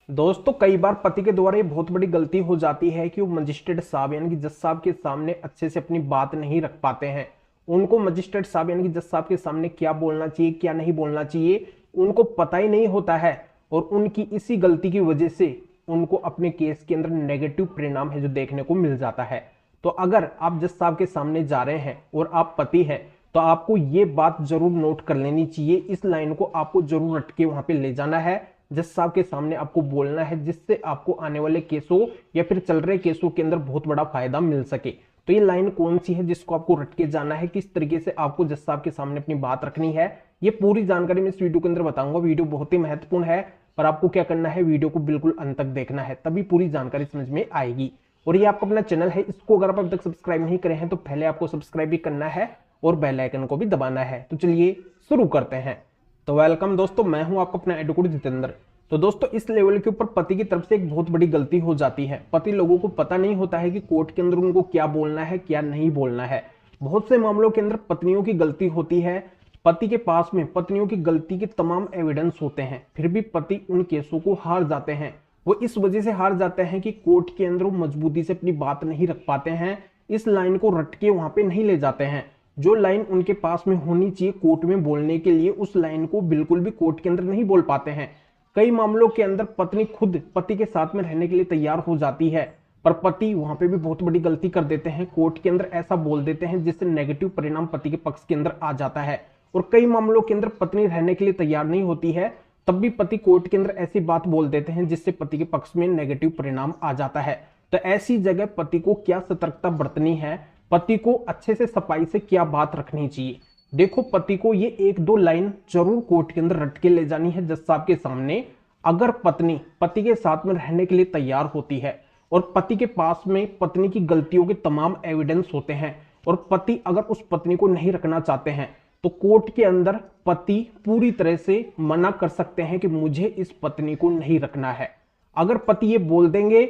दोस्तों कई बार पति के द्वारा ये बहुत बड़ी गलती हो जाती है कि वो मजिस्ट्रेट साहब यानी कि जज साहब के सामने अच्छे से अपनी बात नहीं रख पाते हैं। उनको मजिस्ट्रेट साहब यानी कि जज साहब के सामने क्या बोलना चाहिए क्या नहीं बोलना चाहिए उनको पता ही नहीं होता है। और उनकी इसी गलती की वजह से उनको अपने केस के अंदर नेगेटिव परिणाम है जो देखने को मिल जाता है। तो अगर आप जज साहब के सामने जा रहे हैं और आप पति हैं तो आपको ये बात जरूर नोट कर लेनी चाहिए। इस लाइन को आपको जरूर रट के वहां पे ले जाना है, जज साहब के सामने आपको बोलना है, जिससे आपको आने वाले केसों या फिर चल रहे केसों के अंदर बहुत बड़ा फायदा मिल सके। तो ये लाइन कौन सी है जिसको आपको रट के जाना है, किस तरीके से आपको जज साहब के सामने अपनी बात रखनी है, ये पूरी जानकारी मैं इस वीडियो के अंदर बताऊंगा। वीडियो बहुत ही महत्वपूर्ण है, पर आपको क्या करना है, वीडियो को बिल्कुल अंत तक देखना है, तभी पूरी जानकारी समझ में आएगी। और ये आपका अपना चैनल है, इसको अगर आप अभी तक सब्सक्राइब नहीं करे हैं तो पहले आपको सब्सक्राइब भी करना है और बेल आइकन को भी दबाना है। तो चलिए शुरू करते हैं। तो वेलकम दोस्तों, मैं हूं आपका अपना एडवोकेट जितेंद्र। तो दोस्तों इस लेवल के ऊपर पति की तरफ से एक बहुत बड़ी गलती हो जाती है। पति लोगों को पता नहीं होता है कि कोर्ट के अंदर उनको क्या बोलना है क्या नहीं बोलना है। बहुत से मामलों के अंदर पत्नियों की गलती होती है, पति के पास में पत्नियों की गलती के तमाम एविडेंस होते हैं, फिर भी पति उन केसों को हार जाते हैं। वो इस वजह से हार जाते हैं कि कोर्ट के अंदर वो मजबूती से अपनी बात नहीं रख पाते हैं, इस लाइन को रट के वहां पे नहीं ले जाते हैं। जो लाइन उनके पास में होनी चाहिए कोर्ट में बोलने के लिए, उस लाइन को बिल्कुल भी कोर्ट के अंदर नहीं बोल पाते हैं। कई मामलों के अंदर पत्नी खुद पति के साथ में रहने के लिए तैयार हो जाती है, पर पति वहां पे भी बहुत बड़ी गलती कर देते हैं, कोर्ट के अंदर ऐसा बोल देते हैं जिससे नेगेटिव परिणाम पति के पक्ष के अंदर आ जाता है। और कई मामलों के अंदर पत्नी रहने के लिए तैयार नहीं होती है, तब भी पति कोर्ट के अंदर ऐसी बात बोल देते हैं जिससे पति के पक्ष में नेगेटिव परिणाम आ जाता है। तो ऐसी जगह पति को क्या सतर्कता बरतनी है, पति को अच्छे से सफाई से क्या बात रखनी चाहिए। देखो पति को ये एक दो लाइन जरूर कोर्ट के अंदर रट के ले जानी है जज साहब के सामने। अगर पत्नी पति के साथ में रहने के लिए तैयार होती है और पति के पास में पत्नी की गलतियों के तमाम एविडेंस होते हैं और पति अगर उस पत्नी को नहीं रखना चाहते हैं तो कोर्ट के अंदर पति पूरी तरह से मना कर सकते हैं कि मुझे इस पत्नी को नहीं रखना है। अगर पति ये बोल देंगे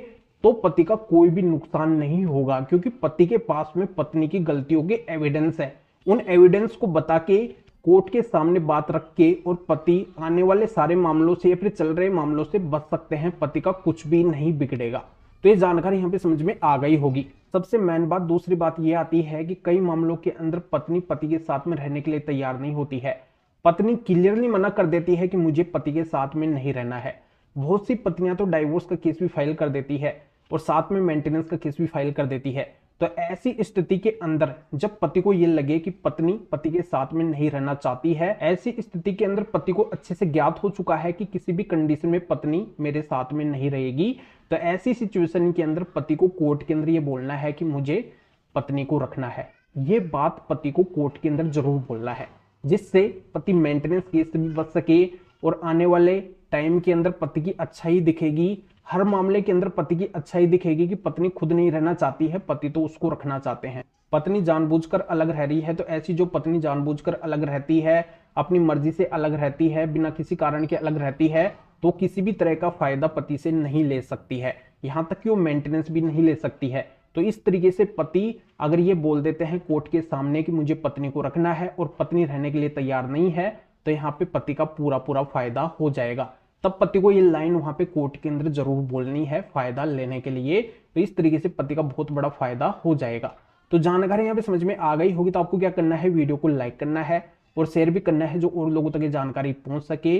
तो पति का कोई भी नुकसान नहीं होगा, क्योंकि पति के पास में पत्नी की गलतियों के एविडेंस है। उन एविडेंस को बता के कोर्ट के सामने बात रख के और पति आने वाले सारे मामलों से या फिर चल रहे मामलों से बच सकते हैं, पति का कुछ भी नहीं बिगड़ेगा। तो ये जानकारी यहाँ पे समझ में आ गई होगी। सबसे मेन बात, दूसरी बात ये आती है कि कई मामलों के अंदर पत्नी पति के साथ में रहने के लिए तैयार नहीं होती है। पत्नी क्लियरली मना कर देती है कि मुझे पति के साथ में नहीं रहना है। बहुत सी पत्नियां तो डाइवोर्स का केस भी फाइल कर देती है और साथ में मेंटेनेंस का केस भी फाइल कर देती है। तो ऐसी स्थिति के अंदर जब पति को यह लगे कि पत्नी पति के साथ में नहीं रहना चाहती है, ऐसी स्थिति के अंदर पति को अच्छे से ज्ञात हो चुका है कि किसी भी कंडीशन में पत्नी मेरे साथ में नहीं रहेगी, तो ऐसी सिचुएशन के अंदर पति को कोर्ट के अंदर यह बोलना है कि मुझे पत्नी को रखना है। ये बात पति को कोर्ट के अंदर जरूर बोलना है, जिससे पति मेंटेनेंस केस से भी बच सके और आने वाले टाइम के अंदर पति की अच्छाई दिखेगी। हर मामले के अंदर पति की अच्छाई दिखेगी कि पत्नी खुद नहीं रहना चाहती है, पति तो उसको रखना चाहते हैं। पत्नी जानबूझकर अलग रह रही है, तो ऐसी जो पत्नी जानबूझकर अलग रहती है, अपनी मर्जी से अलग रहती है, बिना किसी कारण के अलग रहती है, तो किसी भी तरह का फायदा पति से नहीं ले सकती है, यहां तक कि वो मेंटेनेंस भी नहीं ले सकती है। तो इस तरीके से पति अगर ये बोल देते हैं कोर्ट के सामने कि मुझे पत्नी को रखना है और पत्नी रहने के लिए तैयार नहीं है, तो यहाँ पे पति का पूरा पूरा फायदा हो जाएगा। तब पति को ये लाइन वहां पे कोर्ट के अंदर जरूर बोलनी है फायदा लेने के लिए। तो इस तरीके से पति का बहुत बड़ा फायदा हो जाएगा। तो जानकारी यहाँ पे समझ में आ गई होगी। तो आपको क्या करना है, वीडियो को लाइक करना है और शेयर भी करना है, जो और लोगों तक ये जानकारी पहुंच सके।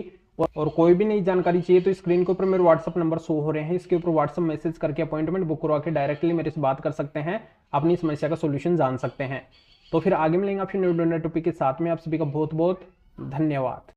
और कोई भी नई जानकारी चाहिए तो स्क्रीन के ऊपर मेरे व्हाट्सअप नंबर शो हो रहे हैं, इसके ऊपर व्हाट्सअप मैसेज करके अपॉइंटमेंट बुक करवा के डायरेक्टली मेरे से बात कर सकते हैं, अपनी समस्या का सोल्यूशन जान सकते हैं। तो फिर आगे मिलेंगे आपसे न्यू टॉपिक के साथ में। आप सभी का बहुत बहुत धन्यवाद।